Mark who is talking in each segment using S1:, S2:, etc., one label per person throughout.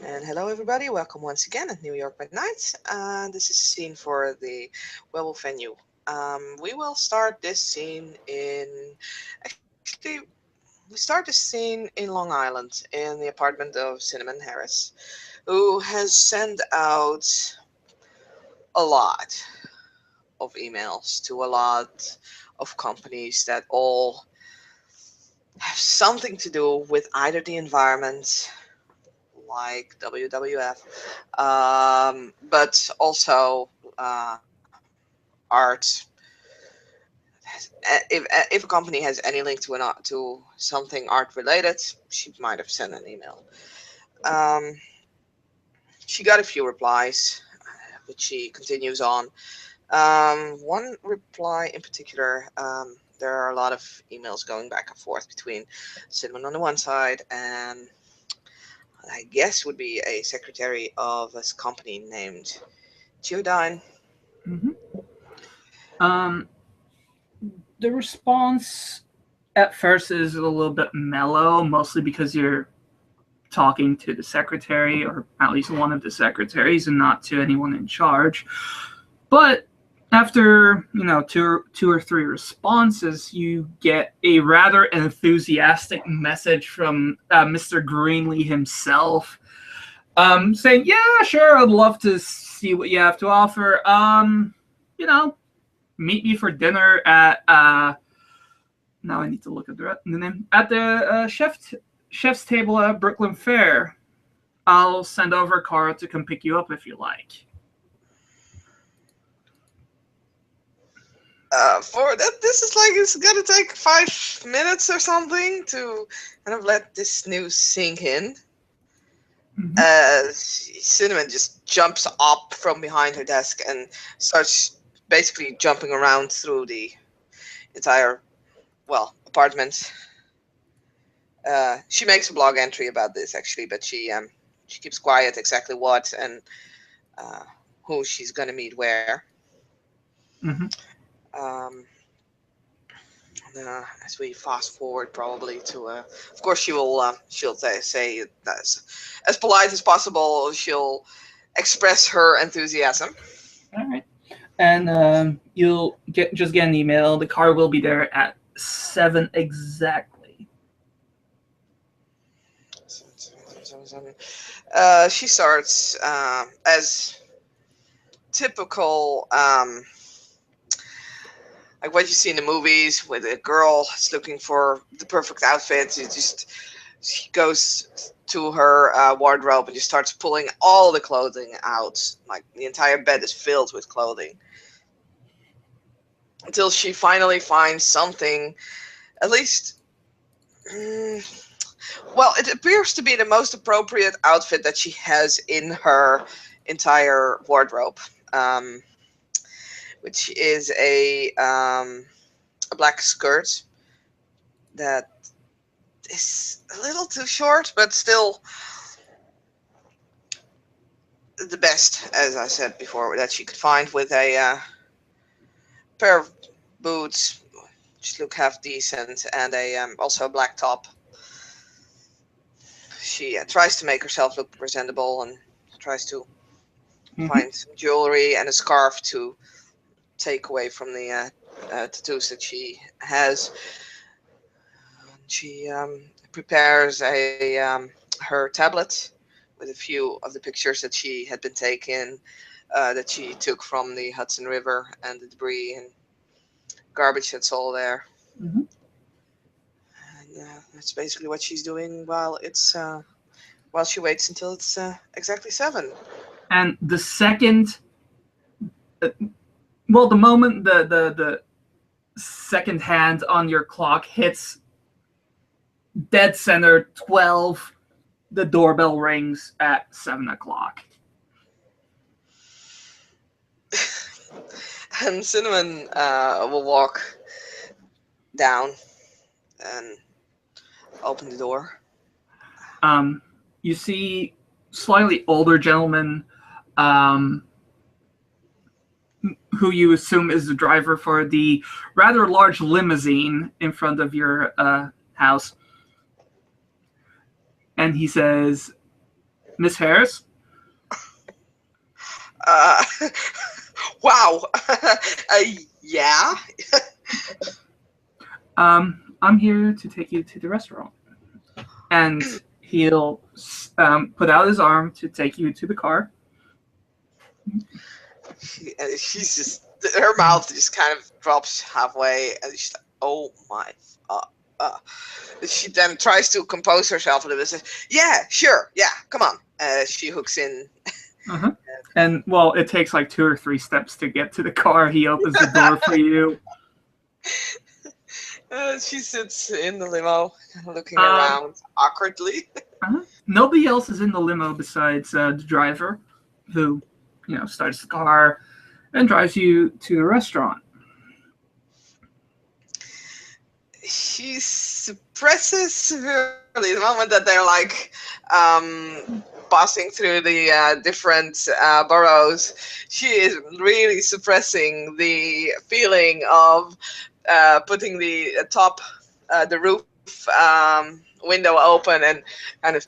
S1: And hello, everybody. Welcome once again at New York by Night. This is a scene for the werewolf venue. We will start this scene in. Actually, we start this scene in Long Island in the apartment of Cinnamon Harris, who has sent out a lot of emails to a lot of companies that all have something to do with either the environment, like WWF, but also art. If a company has any link to to something art related, she might have sent an email. Um, she got a few replies, which she continues on. One reply in particular, there are a lot of emails going back and forth between Cinnamon on the one side and I guess would be a secretary of a company named Geodine.
S2: hmm Um, the response at first is a little bit mellow, mostly because you're talking to the secretary, or at least one of the secretaries, and not to anyone in charge. But after two or three responses, you get a rather enthusiastic message from Mr. Greenlee himself, saying, "Yeah, sure, I'd love to see what you have to offer. You know, meet me for dinner at now I need to look at the name at the chef's table at Brooklyn Fair. I'll send over a car to come pick you up if you like."
S1: For that, this is like it's gonna take 5 minutes or something to kind of let this news sink in.
S2: Mm-hmm.
S1: Cinnamon just jumps up from behind her desk and starts basically jumping around through the entire, well, apartment. She makes a blog entry about this actually, but she keeps quiet exactly what and uh, who she's gonna meet where.
S2: Mm-hmm.
S1: Um, as we fast forward probably to of course she'll say that as polite as possible. She'll express her enthusiasm.
S2: All right. And you'll get an email. The car will be there at 7 exactly.
S1: She starts as typical, like what you see in the movies with a girl is looking for the perfect outfit. She goes to her wardrobe and just starts pulling all the clothing out. Like the entire bed is filled with clothing until she finally finds something. At least, mm, well, it appears to be the most appropriate outfit that she has in her entire wardrobe, um, which is a black skirt that is a little too short, but still the best, as I said before, that she could find, with a pair of boots, which look half decent, and a also a black top. She tries to make herself look presentable and tries to
S2: Mm-hmm.
S1: find some jewelry and a scarf to take away from the tattoos that she has. She prepares her tablet with a few of the pictures that she had been taking, that she took from the Hudson River and the debris and garbage that's all there.
S2: Mm-hmm.
S1: And that's basically what she's doing while she waits until it's exactly 7.
S2: And the second, uh, well, the moment the second hand on your clock hits dead center 12, the doorbell rings at 7 o'clock.
S1: And Cinnamon will walk down and open the door.
S2: Um, you see slightly older gentleman, um, who you assume is the driver for the rather large limousine in front of your house. And he says, Miss Harris.
S1: Uh, wow. Yeah.
S2: I'm here to take you to the restaurant. And he'll put out his arm to take you to the car.
S1: She's just, her mouth just kind of drops halfway, and she's like, "Oh my." Uh, uh. She then tries to compose herself a little bit. Says, "Yeah, sure, yeah, come on." She hooks in.
S2: Uh-huh. And, well, it takes like 2 or 3 steps to get to the car. He opens the door for you.
S1: She sits in the limo, looking
S2: Um,
S1: around awkwardly.
S2: uh-huh. Nobody else is in the limo besides the driver, who, starts the car and drives you to the restaurant.
S1: She suppresses severely the moment that they're like passing through the different boroughs. She is really suppressing the feeling of putting the the roof window open and kind of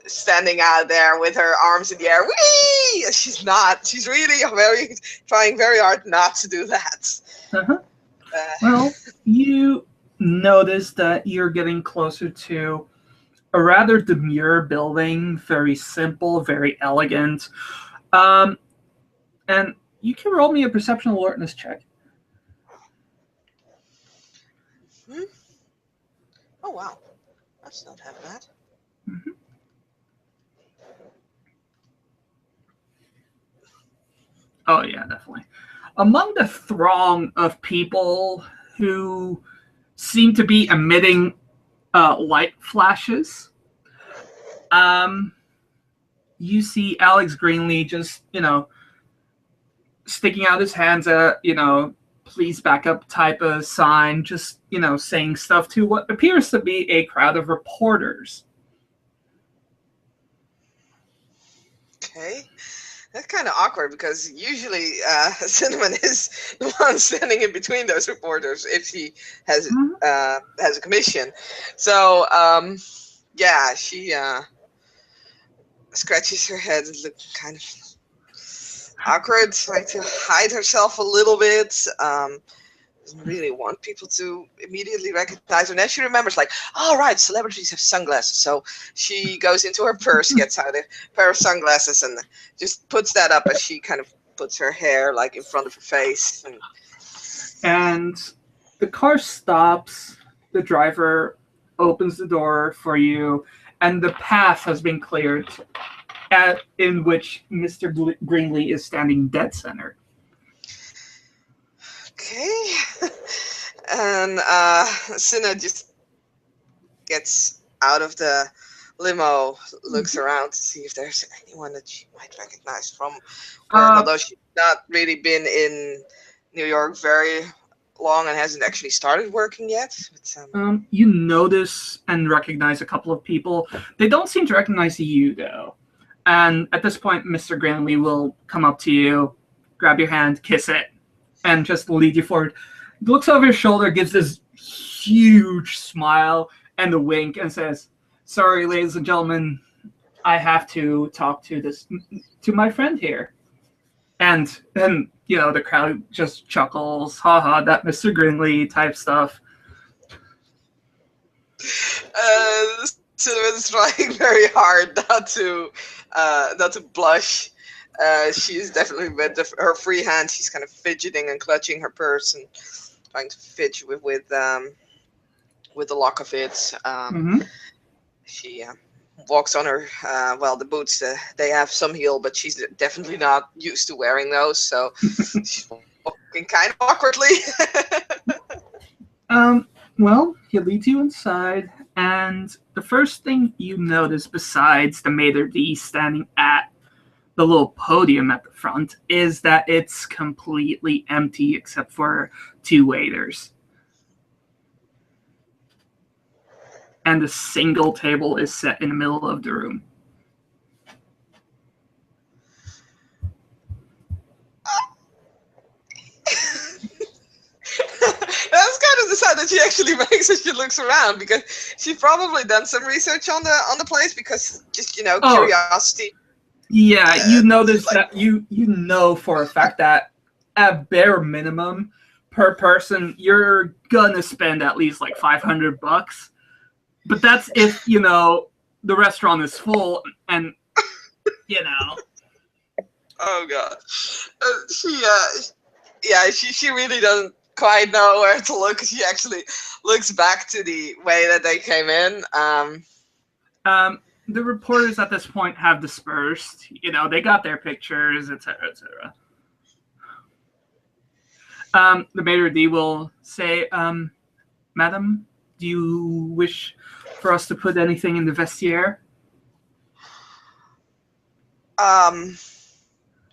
S1: standing out there with her arms in the air. Whee! She's not. She's really trying very hard not to do that.
S2: Uh-huh.
S1: Uh,
S2: Well, you notice that you're getting closer to a rather demure building, very simple, very elegant. Um, and you can roll me a perception alertness check.
S1: hmm? Oh wow, that's not half bad.
S2: Mhm. Oh, yeah, definitely. Among the throng of people who seem to be emitting light flashes, um, you see Alex Greenlee just, sticking out his hands at, please back up type of sign, just, saying stuff to what appears to be a crowd of reporters.
S1: Okay. That's kind of awkward because usually Cinnamon is the one standing in between those reporters if she
S2: Mhm.
S1: has a commission. So yeah, she scratches her head and looks kind of awkward, trying to hide herself a little bit. Doesn't really want people to immediately recognize her. And then she remembers, like, oh, right, celebrities have sunglasses. So she goes into her purse, gets out a pair of sunglasses, and just puts that up as she kind of puts her hair, like, in front of her face. And
S2: And the car stops, the driver opens the door for you, and the path has been cleared in which Mr. Greenlee is standing dead center.
S1: okay. And Cinna just gets out of the limo, looks around to see if there's anyone that she might recognize from work,
S2: Uh,
S1: although she's not really been in New York very long and hasn't actually started working yet. But,
S2: you notice and recognize a couple of people. They don't seem to recognize you, though. And at this point, Mr. Greenlee will come up to you, grab your hand, kiss it, and just lead you forward. He looks over his shoulder, gives this huge smile and a wink, and says, "Sorry, ladies and gentlemen, I have to talk to my friend here." And the crowd just chuckles, haha, that Mr. Greenlee type stuff.
S1: Cinnamon's trying very hard not to blush. She's definitely with her free hand. She's kind of fidgeting and clutching her purse and trying to fidget with the lock of it.
S2: Mm-hmm.
S1: She walks on her well, the boots they have some heel, but she's definitely not used to wearing those, so she's walking kind of awkwardly.
S2: Well, he leads you inside, and the first thing you notice, besides the maitre d' standing at the little podium at the front, is that it's completely empty except for 2 waiters. And a single table is set in the middle of the room.
S1: That's kind of the sound that she actually makes as she looks around, because she probably done some research on the place, because just
S2: Oh,
S1: curiosity.
S2: yeah, you
S1: She's
S2: notice
S1: like,
S2: that you know for a fact that at bare minimum per person you're gonna spend at least like $500. But that's if the restaurant is full and you know.
S1: oh god, she yeah, she really doesn't quite know where to look. She actually looks back to the way that they came in.
S2: The reporters at this point have dispersed. They got their pictures, etc., etc. The maitre d' will say, "Madam, do you wish for us to put anything in the vestiaire?"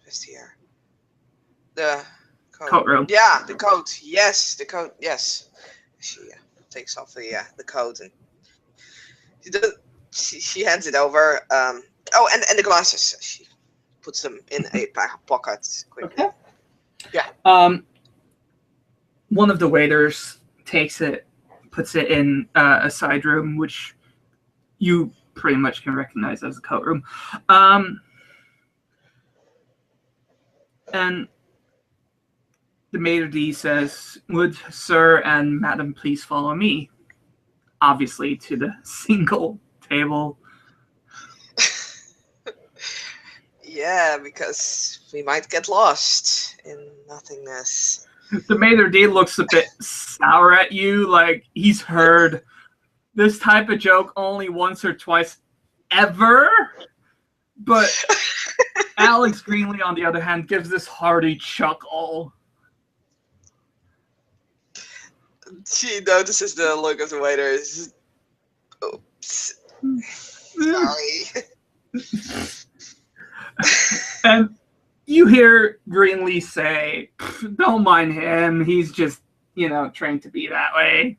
S1: Just here, the coat.
S2: Coat room.
S1: Yeah, the coat. Yes, the coat. Yes. She takes off the coat, and she does. She hands it over. Oh, and the glasses. She puts them in a pocket quickly.
S2: Okay.
S1: Yeah.
S2: One of the waiters takes it, puts it in a side room, which you pretty much can recognize as a coat room. And the maitre d' says, "Would sir and madam please follow me?" Obviously to the single table.
S1: Yeah, because we might get lost in nothingness.
S2: The maitre d' looks a bit sour at you, like he's heard this type of joke only once or twice ever. But Alex Greenlee, on the other hand, gives this hearty chuckle.
S1: She notices the look of the waiter. Oops. Sorry.
S2: And you hear Greenlee say, "Don't mind him. He's just, trained to be that way.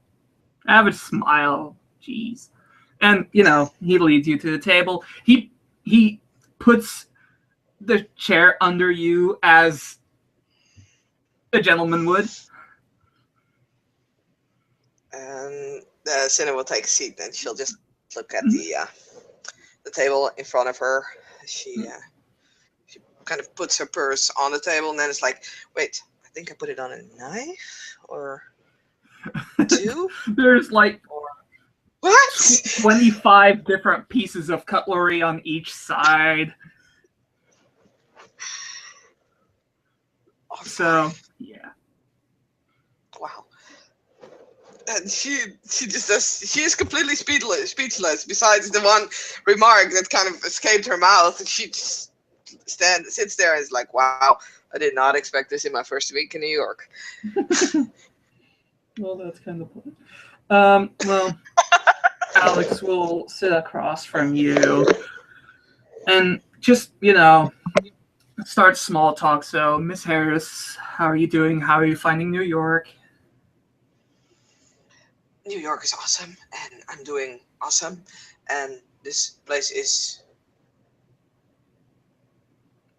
S2: Have a smile. Jeez." And, he leads you to the table. He puts the chair under you as a gentleman would.
S1: And Cinna will take a seat, and she'll just look at the table in front of her. She kind of puts her purse on the table, and then it's like, wait, I think I put it on a knife or two.
S2: There's like
S1: What?
S2: 25 different pieces of cutlery on each side.
S1: Oh,
S2: So, yeah.
S1: wow. And she just does. She is completely speechless. Besides the one remark that kind of escaped her mouth, and she just sits there and is like, "Wow, I did not expect this in my first week in New York."
S2: Well, that's kind of funny. Well, Alex will sit across from you and just, start small talk. So, Miss Harris, how are you doing? How are you finding New York?
S1: New York is awesome, and I'm doing awesome, and this place is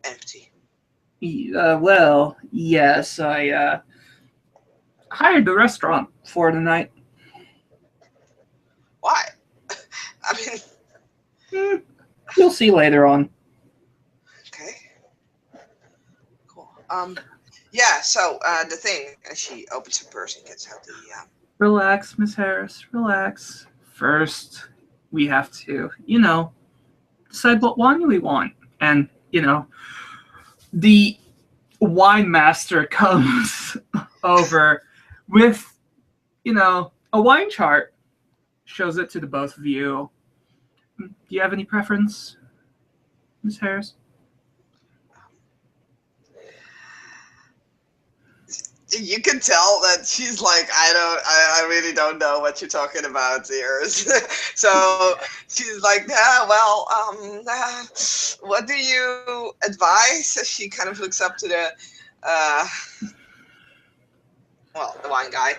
S1: empty.
S2: Well, yes, I hired the restaurant for the night.
S1: Why? I mean,
S2: You'll see later on.
S1: okay, cool. Yeah. So the thing, as she opens her purse and gets out the
S2: Relax, Miss Harris, relax. First, we have to, decide what wine we want. And, the wine master comes over with, a wine chart, shows it to the both of you. Do you have any preference, Miss Harris?
S1: You can tell that she's like, I really don't know what you're talking about here. So she's like, yeah, well, what do you advise? She kind of looks up to the, the wine guy.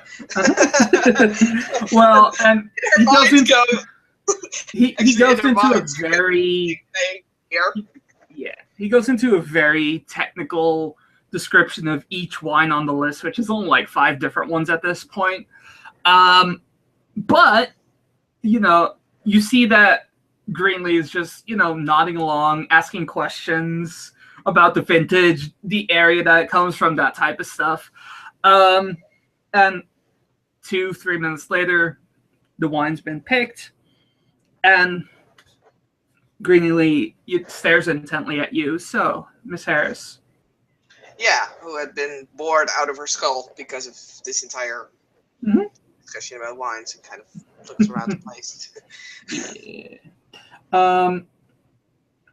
S2: Well, and he goes into a very, he goes into a very technical description of each wine on the list, which is only like 5 different ones at this point. But you see that Greenlee is just nodding along, asking questions about the vintage, the area that it comes from, that type of stuff. And 2-3 minutes later, the wine's been picked, and Greenlee stares intently at you. So, Miss Harris.
S1: Yeah, who had been bored out of her skull because of this entire
S2: Mhm.
S1: discussion about wines and kind of looks around the place.
S2: Yeah. Um,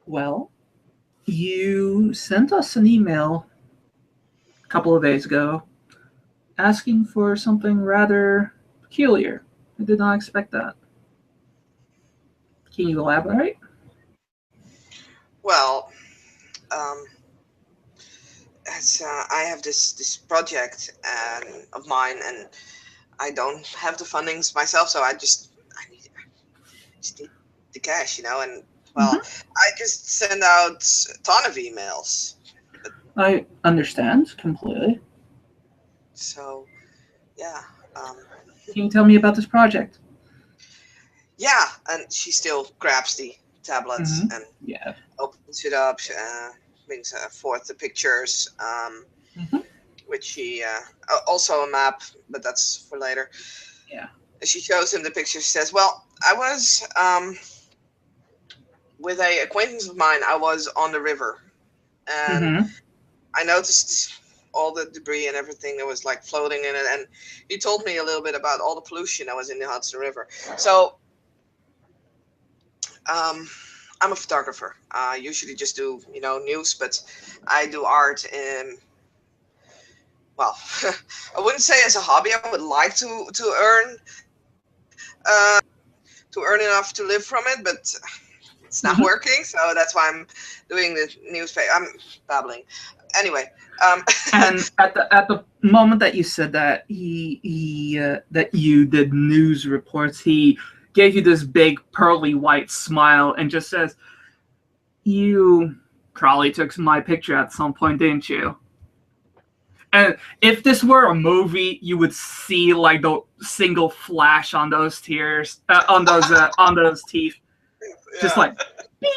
S2: well, you sent us an email a couple of days ago asking for something rather peculiar. I did not expect that. Can you elaborate?
S1: Well, um, I have this project of mine, and I don't have the fundings myself, so I just need the cash, and well,
S2: Mm-hmm.
S1: I just send out a ton of emails, but
S2: I understand completely.
S1: so yeah, um,
S2: Can you tell me about this project?
S1: yeah, and she still grabs the tablets
S2: Mm-hmm.
S1: and
S2: Yeah.
S1: opens it up, brings forth the pictures,
S2: Mm-hmm.
S1: which she also a map, but that's for later.
S2: Yeah.
S1: She shows him the picture. She says, "Well, I was with a acquaintance of mine. I was on the river, and
S2: Mm-hmm.
S1: I noticed all the debris and everything that was like floating in it. And he told me a little bit about all the pollution that was in the Hudson River. So um, I'm a photographer. I usually just do news, but I do art in well, I wouldn't say as a hobby. I would like to earn enough to live from it, but it's not
S2: Mm-hmm.
S1: working. So that's why I'm doing the newspaper. I'm babbling. Anyway, um,
S2: And at the moment that you said that that you did news reports, he gave you this big pearly white smile and just says, "You probably took my picture at some point, didn't you?" And if this were a movie, you would see like the single flash on those tears, on those teeth, just
S1: yeah.
S2: like. Bing.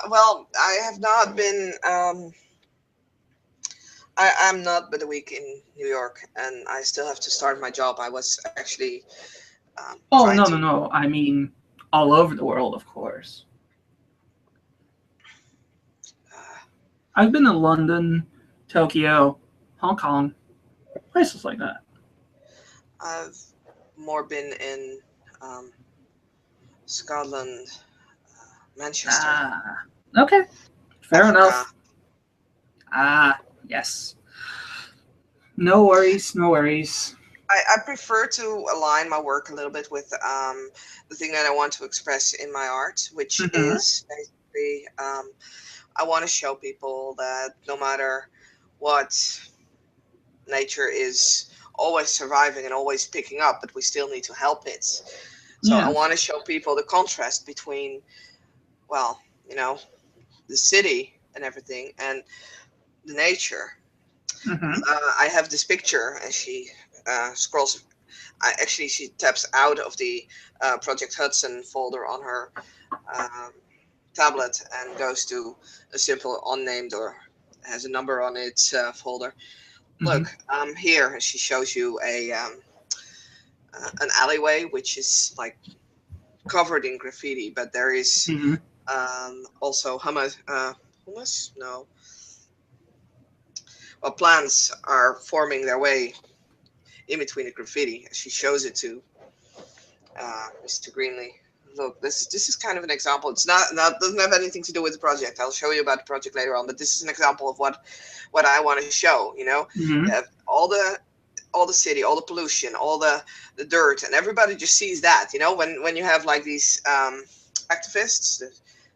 S1: Well, I have not been. I'm not but a week in New York, and I still have to start my job. I was actually
S2: Oh
S1: trying
S2: no no
S1: to.
S2: no! I mean, all over the world, of course.
S1: Uh,
S2: I've been to London, Tokyo, Hong Kong, places like that.
S1: I've more been in um, Scotland, Manchester,
S2: Ah, okay, fair
S1: Africa.
S2: enough. Ah, yes. No worries, no worries.
S1: I prefer to align my work a little bit with the thing that I want to express in my art, which
S2: Mm-hmm.
S1: is basically I want to show people that no matter what, nature is always surviving and always picking up, but we still need to help it. So I want
S2: Yes.
S1: to show people the contrast between, well, you know, the city and everything and the nature.
S2: Mm-hmm.
S1: I have this picture, and she scrolls. Actually, she taps out of the Project Hudson folder on her um, tablet and goes to a simple unnamed or has a number on its folder.
S2: Mm-hmm.
S1: Look, I'm here, and she shows you an alleyway which is like covered in graffiti, but there is
S2: Mm-hmm.
S1: also hummus? No. Well, plants are forming their way in between the graffiti. She shows it to Mr. Greenlee. Look, this is kind of an example. It's not doesn't have anything to do with the project. I'll show you about the project later on, but this is an example of what I want to show. You
S2: Mm-hmm.
S1: have all the city, all the pollution, all the dirt, and everybody just sees that. When you have like these activists,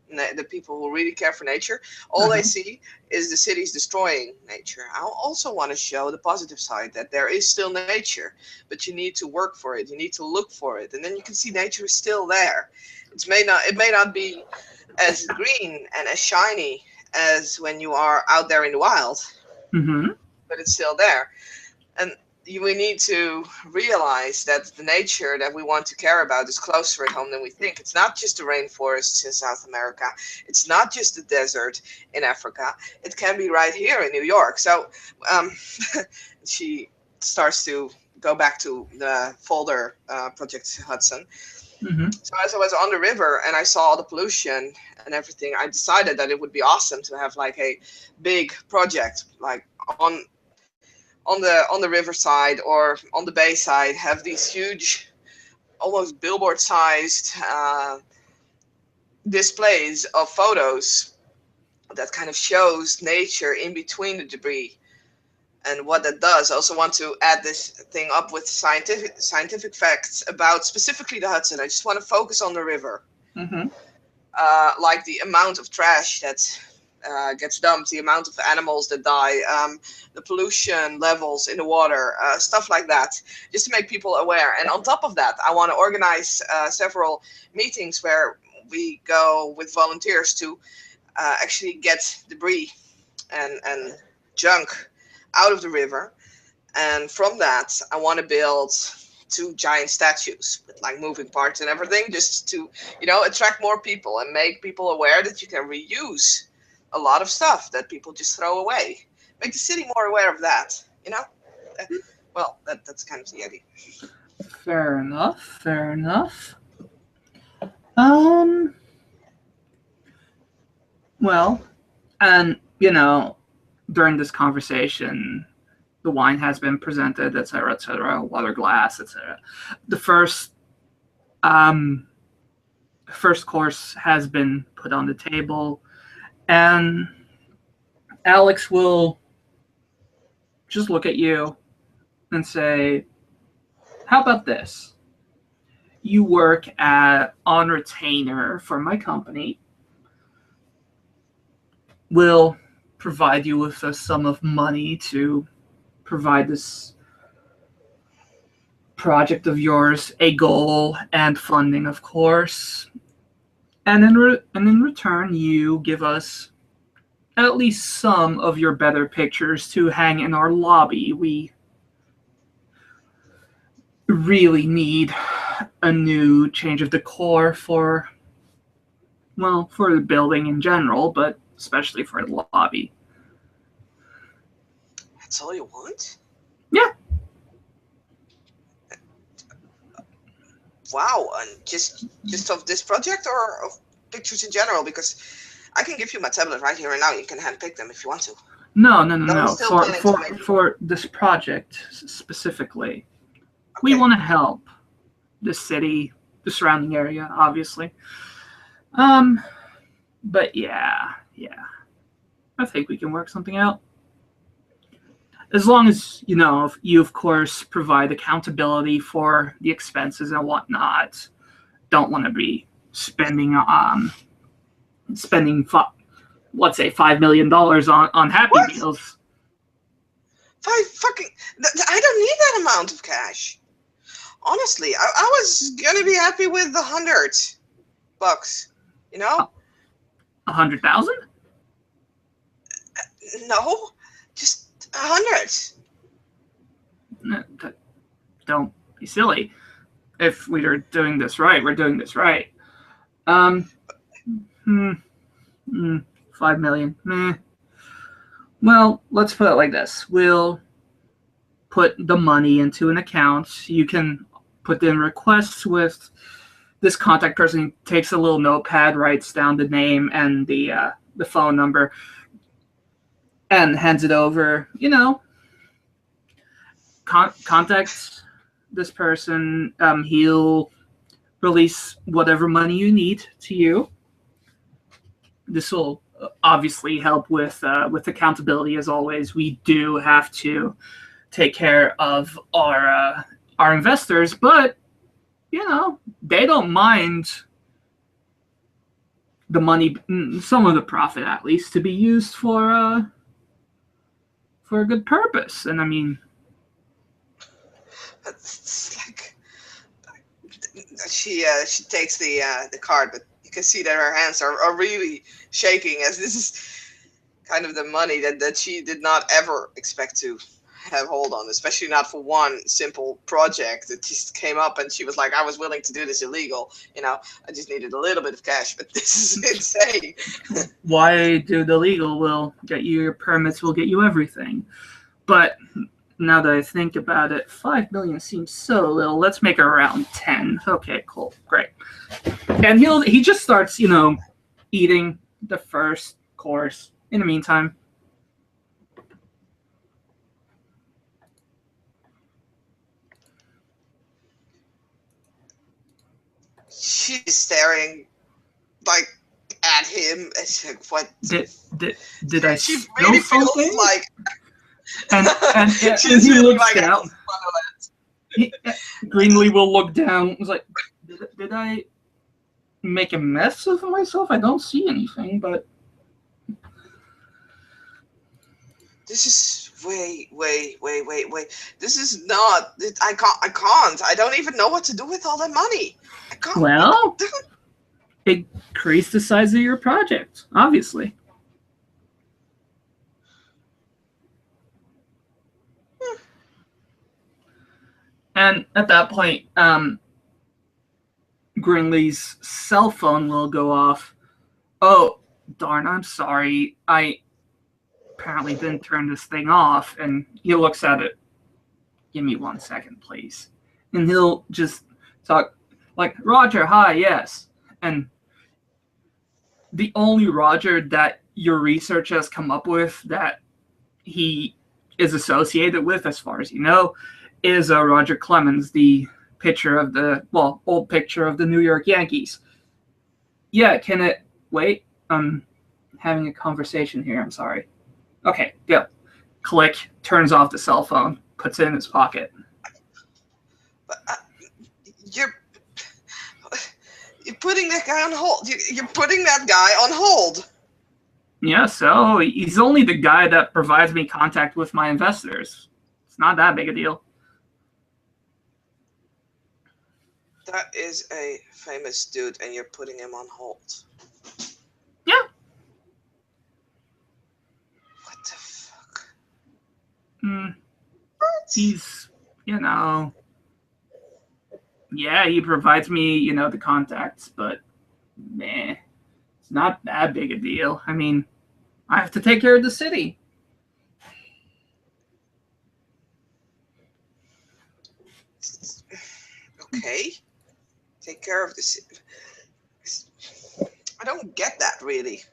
S1: the people who really care for nature, all they
S2: Uh-huh.
S1: see is the cities destroying nature. I also want to show the positive side that there is still nature, but you need to work for it. You need to look for it, and then you can see nature is still there. It may not be as green and as shiny as when you are out there in the wild,
S2: Mm-hmm.
S1: but it's still there. And we need to realize that the nature that we want to care about is closer at home than we think. It's not just the rainforests in South America. It's not just the desert in Africa. It can be right here in New York. So um, she starts to go back to the folder Project Hudson.
S2: Hmm.
S1: So as I was on the river and I saw all the pollution and everything, I decided that it would be awesome to have like a big project like on the riverside or on the bayside, have these huge, almost billboard-sized displays of photos that kind of shows nature in between the debris and what that does. I also want to add this thing up with scientific facts about specifically the Hudson. I just want to focus on the river,
S2: Hmm.
S1: like the amount of trash that gets dumped, the amount of animals that die, the pollution levels in the water, stuff like that, just to make people aware. And on top of that, I want to organize several meetings where we go with volunteers to actually get debris and junk out of the river. And from that, I want to build two giant statues with like moving parts and everything, just to, attract more people and make people aware that you can reuse a lot of stuff that people just throw away. Make the city more aware of that, you know? Uh, Well, that's kind of the idea.
S2: Fair enough. Fair enough. Um. Well, and during this conversation, the wine has been presented, etc., etc., water glass, etc. The um, first course has been put on the table, and Alex will just look at you and say, "How about this? You work on retainer for my company. We'll provide you with a sum of money to provide this project of yours a goal and funding, of course. And in return, you give us at least some of your better pictures to hang in our lobby. We really need a new change of decor for the building in general, but especially for the lobby."
S1: That's all you want?
S2: Yeah.
S1: Wow, and just of this project or of pictures in general? Because I can give you my tablet right here and now. You can handpick them if you want to.
S2: No, no, no,
S1: But I'm
S2: no.
S1: still
S2: For
S1: planning to
S2: for
S1: make.
S2: for this project specifically, we
S1: Okay.
S2: want to help the city, the surrounding area, obviously. Um, but yeah, I think we can work something out. As long as you of course provide accountability for the expenses and whatnot. Don't want to be spending let's say $5 million on Happy
S1: What?
S2: Meals.
S1: Five fucking. I don't need that amount of cash. Honestly, I was gonna be happy with the $100. You know?
S2: 100,000?
S1: No, just 100.
S2: Don't be silly. If we are doing this right, we're doing this right. Um, hmm, 5 million. Meh. Well, let's put it like this. We'll put the money into an account. You can put in requests with this contact person. Takes a little notepad, writes down the name and the phone number, and hands it over. Contact this person. He'll release whatever money you need to you. This will obviously help with accountability. As always, we do have to take care of our investors, but they don't mind the money, some of the profit at least, to be used for a good purpose. And I mean,
S1: It's like she takes the card, but you can see that her hands are really shaking, as this is kind of the money that she did not ever expect to have hold on, especially not for one simple project that just came up and she was like, I was willing to do this illegal. I just needed a little bit of cash, but this is insane.
S2: Why do the legal will get you your permits, will get you everything. But now that I think about it, 5 million seems so little. Let's make it around 10. Okay, cool, great. And he just starts, eating the first course. In the meantime,
S1: She's staring like at him. And she's like, what?
S2: did I
S1: She
S2: steal
S1: really
S2: something?
S1: feels like
S2: And
S1: she's
S2: he
S1: really
S2: looks
S1: like
S2: down. Greenlee will look down. He's like, did I make a mess of myself? I don't see anything, but
S1: this is wait. This is not. I can't. I don't even know what to do with all that money. I can't.
S2: well, increase the size of your project, obviously. And at that point, Greenlee's cell phone will go off. Oh, darn, I'm sorry. I apparently didn't turn this thing off. And he looks at it. Give me 1 second, please. And he'll just talk like, Roger, hi, yes. And the only Roger that your research has come up with that he is associated with, as far as you know, is Roger Clemens, the pitcher of old pitcher of the New York Yankees. Yeah, can it wait? I'm having a conversation here. I'm sorry. Okay, go. Click, turns off the cell phone, puts it in his pocket.
S1: You're putting that guy on hold. You're putting that guy on hold.
S2: Yeah, so he's only the guy that provides me contact with my investors. It's not that big a deal.
S1: That is a famous dude, and you're putting him on hold.
S2: Yeah.
S1: What the fuck?
S2: He's, yeah, he provides me, the contacts, but meh, it's not that big a deal. I mean, I have to take care of the city.
S1: Okay. Take care of the city. I don't get that, really.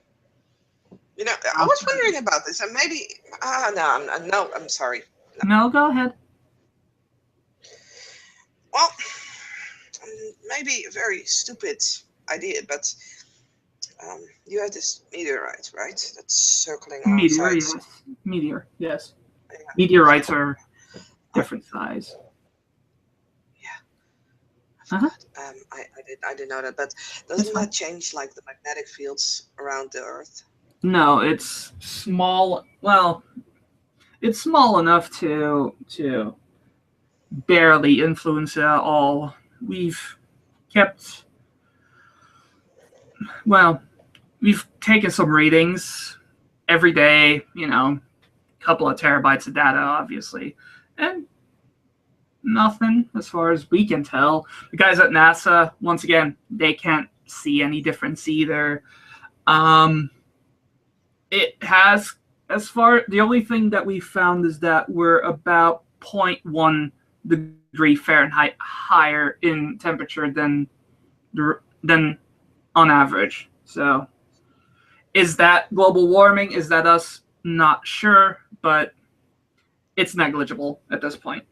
S1: I was wondering about this, and maybe... no, I'm sorry.
S2: No, go ahead.
S1: Well, maybe a very stupid idea, but you have this meteorite, right? That's circling
S2: Meteor,
S1: outside.
S2: yes. Meteor, yes.
S1: Yeah.
S2: Meteorites are different size.
S1: Yeah. I didn't know that, but doesn't that change like the magnetic fields around the Earth?
S2: No, it's small. Well, it's small enough to barely influence it at all. We've taken some readings every day, a couple of terabytes of data, obviously, and nothing as far as we can tell. The guys at NASA, once again, they can't see any difference either. It has, the only thing that we found is that we're about 0.1 degree Fahrenheit higher in temperature than on average. So is that global warming? Is that us? Not sure, but it's negligible at this point.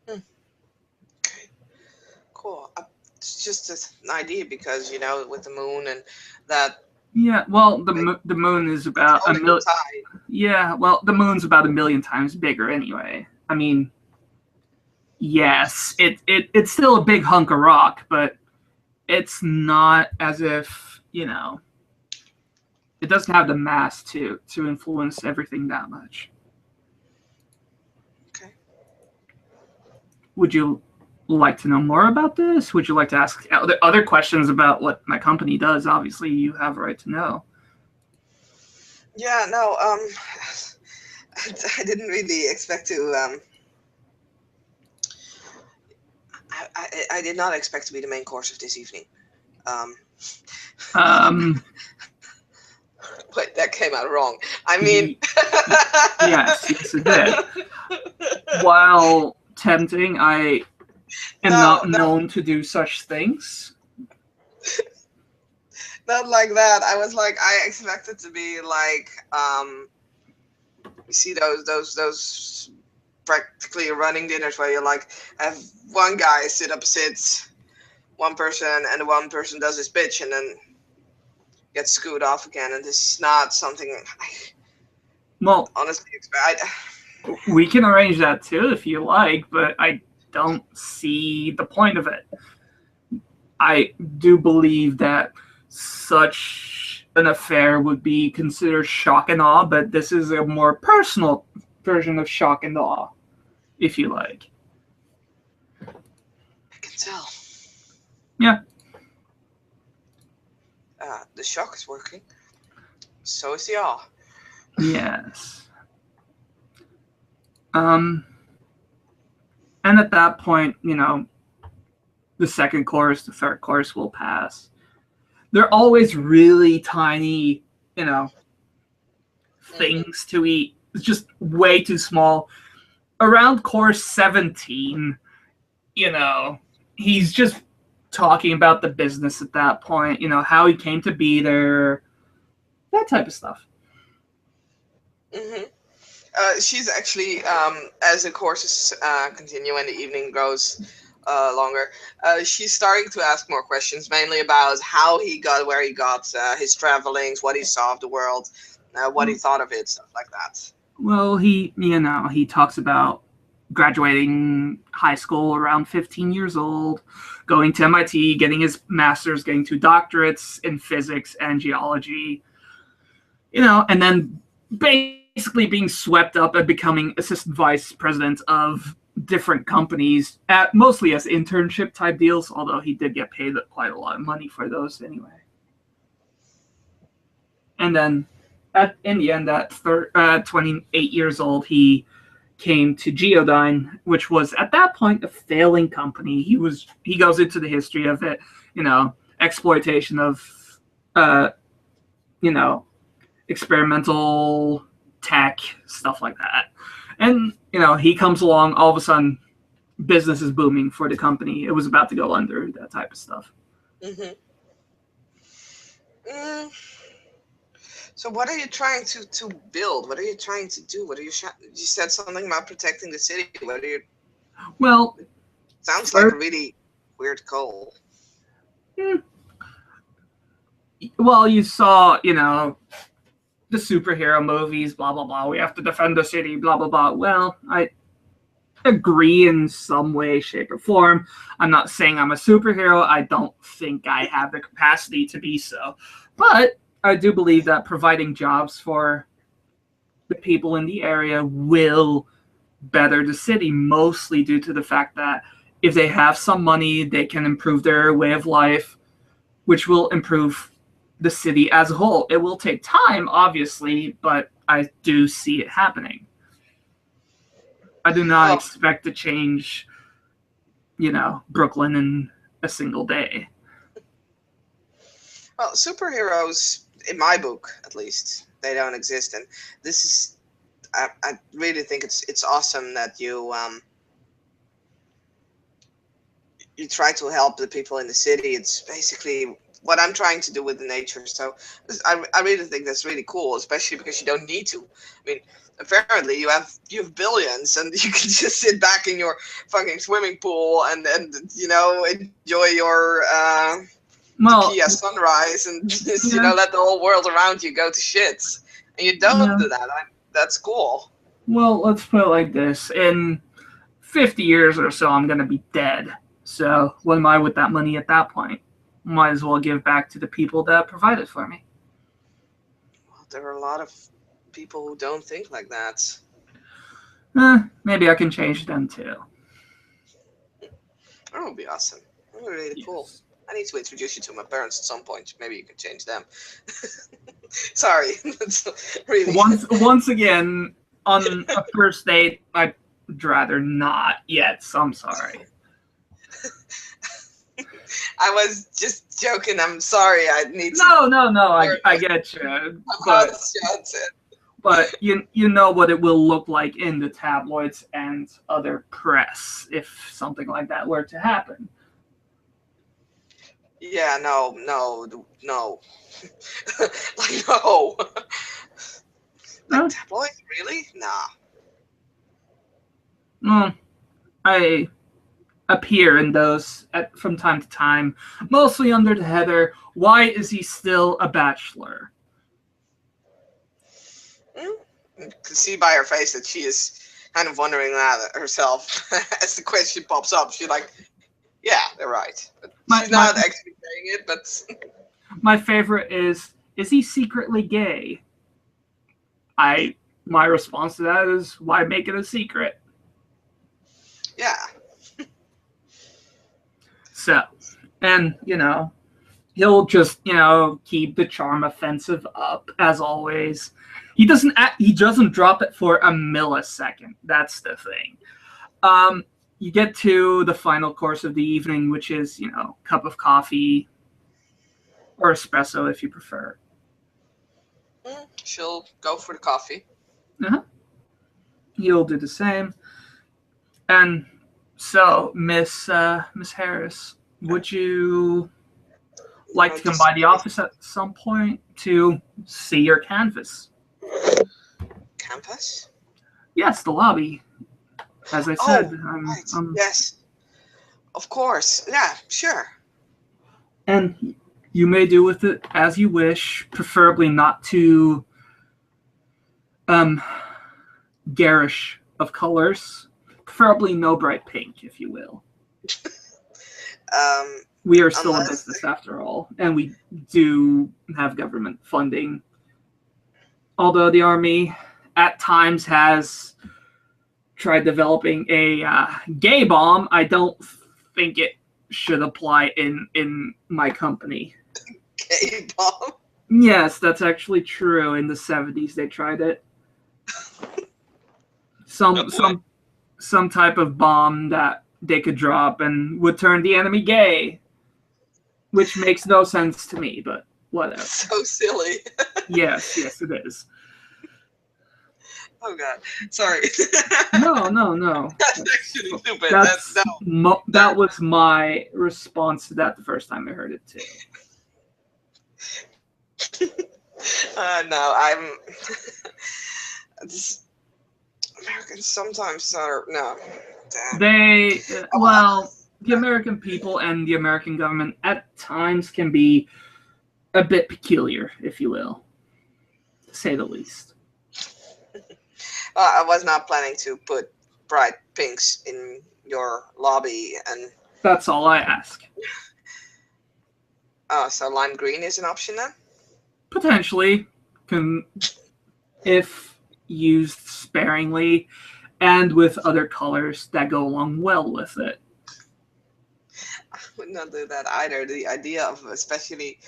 S1: Okay, cool. It's just an idea because, with the moon and that...
S2: Yeah, well, the moon is about a million. Yeah, well, the moon's about 1 million times bigger anyway. I mean, yes, it's still a big hunk of rock, but it's not as if, it doesn't have the mass to influence everything that much.
S1: Okay.
S2: Would you like to know more about this? Would you like to ask other questions about what my company does? Obviously, you have a right to know.
S1: Yeah, no, I didn't really expect to. I did not expect to be the main course of this evening. Um,
S2: Um,
S1: but that came out wrong. I mean,
S2: y- yes, it did. While tempting, I am
S1: no,
S2: not
S1: no,
S2: known to do such things.
S1: not like that. I was like, I expected to be like, you see those practically running dinners where you like have one guy sit opposite one person and one person does his pitch and then gets screwed off again. And this is not something I
S2: Well,
S1: honestly expect.
S2: we can arrange that too if you like, but I don't see the point of it. I do believe that such an affair would be considered shock and awe, but this is a more personal version of shock and awe, if you like.
S1: I can tell.
S2: Yeah.
S1: The shock is working. So is the awe.
S2: Yes. Um, and at that point, the second course, the third course will pass. They're always really tiny, you know,
S1: Mm-hmm.
S2: things to eat. It's just way too small. Around course 17, he's just talking about the business at that point, how he came to be there, that type of stuff.
S1: Mm-hmm. She's actually, as the courses continue and the evening grows longer, she's starting to ask more questions, mainly about how he got where he got, his travelings, what he saw of the world, what he thought of it, stuff like that.
S2: Well, he talks about graduating high school around 15 years old, going to MIT, getting his master's, getting two doctorates in physics and geology, and then basically being swept up and becoming assistant vice president of different companies, mostly as internship type deals, although he did get paid quite a lot of money for those anyway. And then in the end, at 28 years old, he came to Geodyne, which was at that point a failing company. He goes into the history of it, exploitation of, uh, you know, experimental tech, stuff like that. And he comes along, all of a sudden, business is booming for the company. It was about to go under, that type of stuff.
S1: Mm-hmm. Mm. So what are you trying to build? What are you trying to do? What are you said something about protecting the city. What are you?
S2: Well,
S1: Sounds like a
S2: first,
S1: really weird goal.
S2: well, you saw, the superhero movies, blah blah blah. We have to defend the city, blah blah blah. Well, I agree in some way, shape, or form. I'm not saying I'm a superhero. I don't think I have the capacity to be so, but I do believe that providing jobs for the people in the area will better the city, mostly due to the fact that if they have some money, they can improve their way of life, which will improve the city as a whole. It will take time, obviously, but I do see it happening. I do not
S1: Well,
S2: expect to change, Brooklyn in a single day.
S1: well, superheroes in my book, at least, they don't exist, and this is. I really think it's awesome that you try to help the people in the city. It's basically what I'm trying to do with the nature. So I really think that's really cool, especially because you don't need to. I mean, apparently you have billions, and you can just sit back in your fucking swimming pool and enjoy your
S2: Well,
S1: tequila sunrise and just
S2: yeah,
S1: let the whole world around you go to shit. And you don't
S2: yeah.
S1: do that. That's cool.
S2: Well, let's put it like this: in 50 years or so, I'm gonna be dead. So, what am I with that money at that point? Might as well give back to the people that provided for me.
S1: Well, there are a lot of people who don't think like that.
S2: Maybe I can change them too.
S1: That would be awesome. That would be really cool.
S2: Yes.
S1: I need to introduce you to my parents at some point. Maybe you can change them. Sorry, that's really.
S2: Once again, On a first date, I'd rather not yet. So I'm sorry.
S1: I was just joking. I'm sorry. I need to
S2: No, no, no.
S1: learn
S2: I get you,
S1: how
S2: but
S1: to shout it.
S2: you know what it will look like in the tabloids and other press if something like that were to happen.
S1: Yeah, no, no, no. Like, no. Like,
S2: Uh,
S1: tabloids? Really? Nah.
S2: well, I appear in those from time to time, mostly under the header, "Why is he still a bachelor?"
S1: Mm? You can see by her face that she is kind of wondering that herself as the question pops up. She's like, yeah, they're right. But
S2: My
S1: she's
S2: my
S1: not actually saying it, but
S2: my favorite is he secretly gay? I My response to that is, why make it a secret?
S1: yeah.
S2: So, and he'll just keep the charm offensive up as always. He doesn't drop it for a millisecond. That's the thing. You get to the final course of the evening, which is cup of coffee or espresso if you prefer.
S1: She'll go for the coffee.
S2: Uh-huh. You'll do the same. And so, Miss Harris, would you like to come
S1: Just
S2: by the office at some point to see your canvas?
S1: campus?
S2: Yes, the lobby. As I said,
S1: Oh, right. Yes, of course. Yeah, sure.
S2: and you may do with it as you wish. Preferably not too um, garish of colors. Preferably no bright pink, if you will.
S1: Um,
S2: We are still a
S1: unless,
S2: business after all, and we do have government funding. Although the army at times has tried developing a gay bomb, I don't think it should apply in my company.
S1: K-pop.
S2: Yes, that's actually true. In the 70s, they tried it.
S1: Oh
S2: Some
S1: boy.
S2: some some type of bomb that they could drop and would turn the enemy gay, which makes no sense to me, but whatever.
S1: So silly.
S2: Yes, yes, it is.
S1: Oh god. Sorry.
S2: No, no, no.
S1: That's actually stupid. That's
S2: That's
S1: no.
S2: that was my response to that the first time I heard it too.
S1: No, I'm. It's, Americans sometimes are no. Damn. Oh,
S2: Well, the American people and the American government at times can be a bit peculiar, if you will, to say the least.
S1: I was not planning to put bright pinks in your lobby, and
S2: That's all I ask.
S1: so lime green is an option then.
S2: Potentially, can if used sparingly and with other colors that go along well with it.
S1: I would not do that either. The idea of especially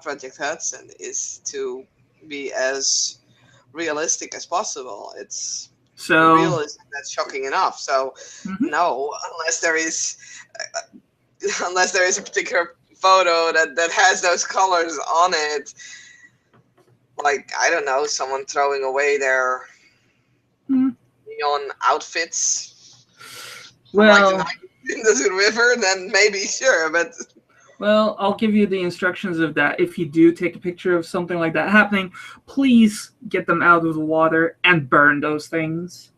S1: Project Hudson is to be as realistic as possible. It's the
S2: So,
S1: realism that's shocking enough. So
S2: mhm.
S1: no, uh, unless there is a particular photo that has those colors on it, like I don't know, someone throwing away their
S2: Mm.
S1: neon outfits from like the
S2: well,
S1: 90s in the river, then maybe sure, but
S2: Well, I'll give you the instructions of that. If you do take a picture of something like that happening, please get them out of the water and burn those things.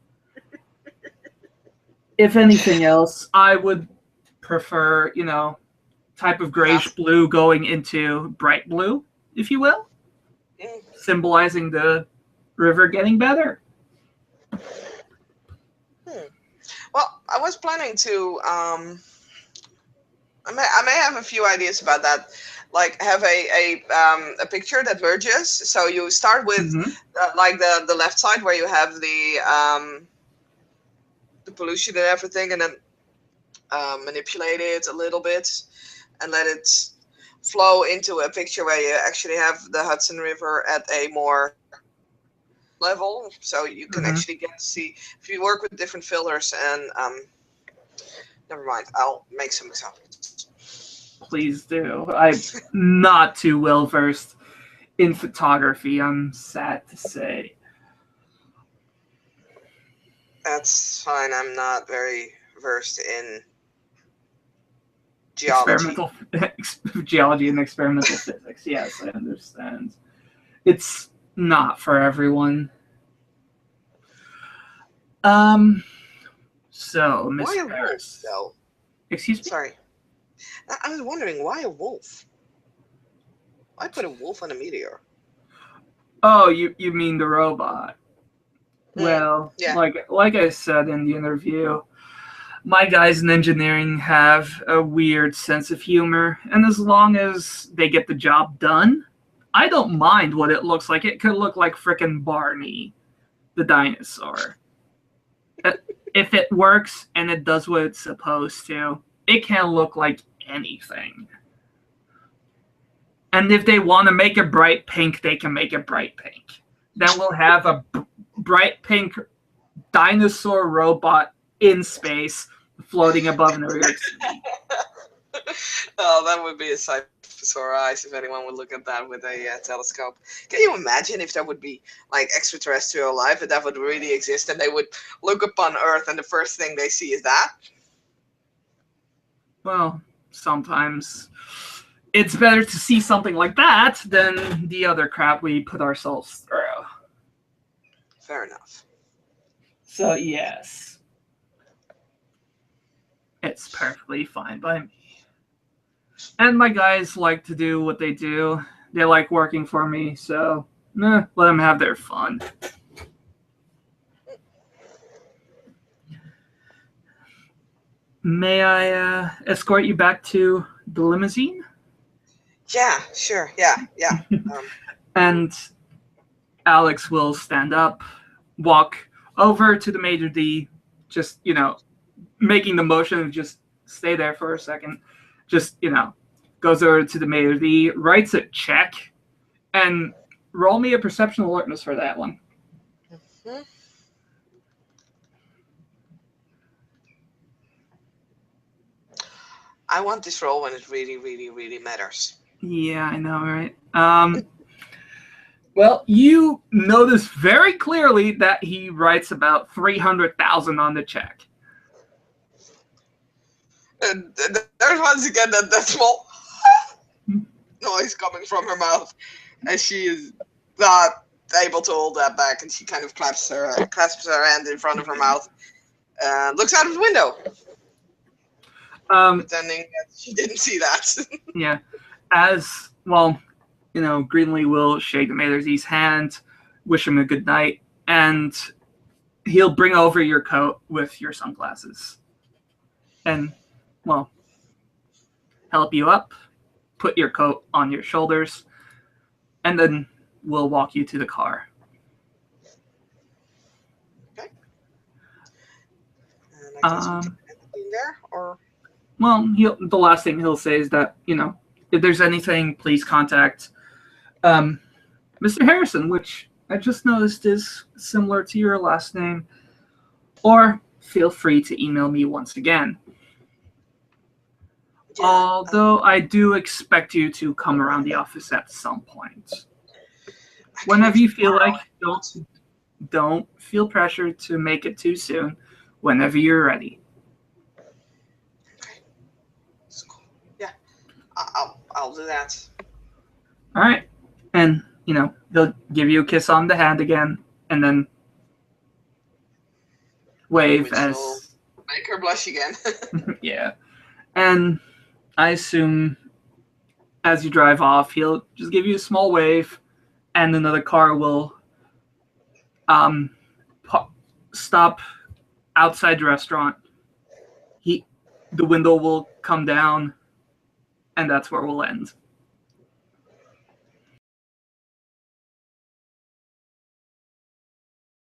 S2: If anything else, I would prefer, type of grayish
S1: enough.
S2: blue going into bright blue, if you will,
S1: Mm,
S2: symbolizing the river getting better.
S1: hmm. Well, I was planning to. I may have a few ideas about that. Like have a picture that merges. So you start with
S2: Mm-hmm.
S1: like the left side where you have the pollution and everything, and then manipulate it a little bit and let it flow into a picture where you actually have the Hudson River at a more level, so you can
S2: Mm-hmm.
S1: actually get to see if you work with different fillers. And never mind, I'll make some examples.
S2: Please do. I'm not too well versed in photography, I'm sad to say.
S1: That's fine. I'm not very versed in geology.
S2: Experimental geology and experimental physics. Yes, I understand. It's not for everyone. Um. So,
S1: Why
S2: Mr.
S1: a wolf,
S2: Harris.
S1: though?
S2: Excuse me.
S1: Sorry, I was wondering why a wolf. Why put a wolf on a meteor?
S2: Oh, you mean the robot?
S1: Mm,
S2: Well,
S1: yeah.
S2: like I said in the interview, my guys in engineering have a weird sense of humor, and as long as they get the job done, I don't mind what it looks like. It could look like frickin' Barney, the dinosaur. Uh, If it works and it does what it's supposed to, it can look like anything. And if they want to make it bright pink, they can make it bright pink. Then we'll have a bright pink dinosaur robot in space floating above New York City.
S1: Oh, that would be a sight for sore eyes if anyone would look at that with a telescope. Can you imagine if there would be like extraterrestrial life, if that would really exist, and they would look upon Earth and the first thing they see is that?
S2: Well, sometimes it's better to see something like that than the other crap we put ourselves through.
S1: Fair enough.
S2: So, yes, it's perfectly fine by me. And my guys like to do what they do. They like working for me, so let them have their fun. May I escort you back to the limousine?
S1: Yeah, sure. Yeah, yeah. Um,
S2: And Alex will stand up, walk over to the Major D, just, making the motion of just stay there for a second. Just, goes over to the Major D, writes a check, and roll me a perception alertness for that one.
S1: hmm. I want this role when it really, really, really matters.
S2: Yeah, I know, right? Well, you notice very clearly that he writes about 300,000 on the check.
S1: And there's once again that small noise coming from her mouth, as she is not able to hold that back, and she kind of clasps her hand in front of her mouth, looks out of the window,
S2: Um,
S1: pretending that she didn't see that.
S2: yeah, as well, Greenlee will shake Matersy's hand, wish him a good night, and he'll bring over your coat with your sunglasses. And, well, help you up, put your coat on your shoulders, and then we'll walk you to the car.
S1: Okay. And I guess we can
S2: Um,
S1: end the scene there, or
S2: well, the last thing he'll say is that, if there's anything, please contact Mr. Harrison, which I just noticed is similar to your last name, or feel free to email me once again.
S1: yeah.
S2: Although I do expect you to come around the office at some point. Whenever you feel like, don't feel pressured to make it too soon. Whenever you're ready.
S1: Okay. That's cool. Yeah. I'll do that.
S2: All right, and they'll give you a kiss on the hand again, and then wave
S1: Which
S2: as
S1: will make her blush again.
S2: yeah. And I assume as you drive off, he'll just give you a small wave, and another car will um, stop outside the restaurant. The window will come down, and that's where we'll end.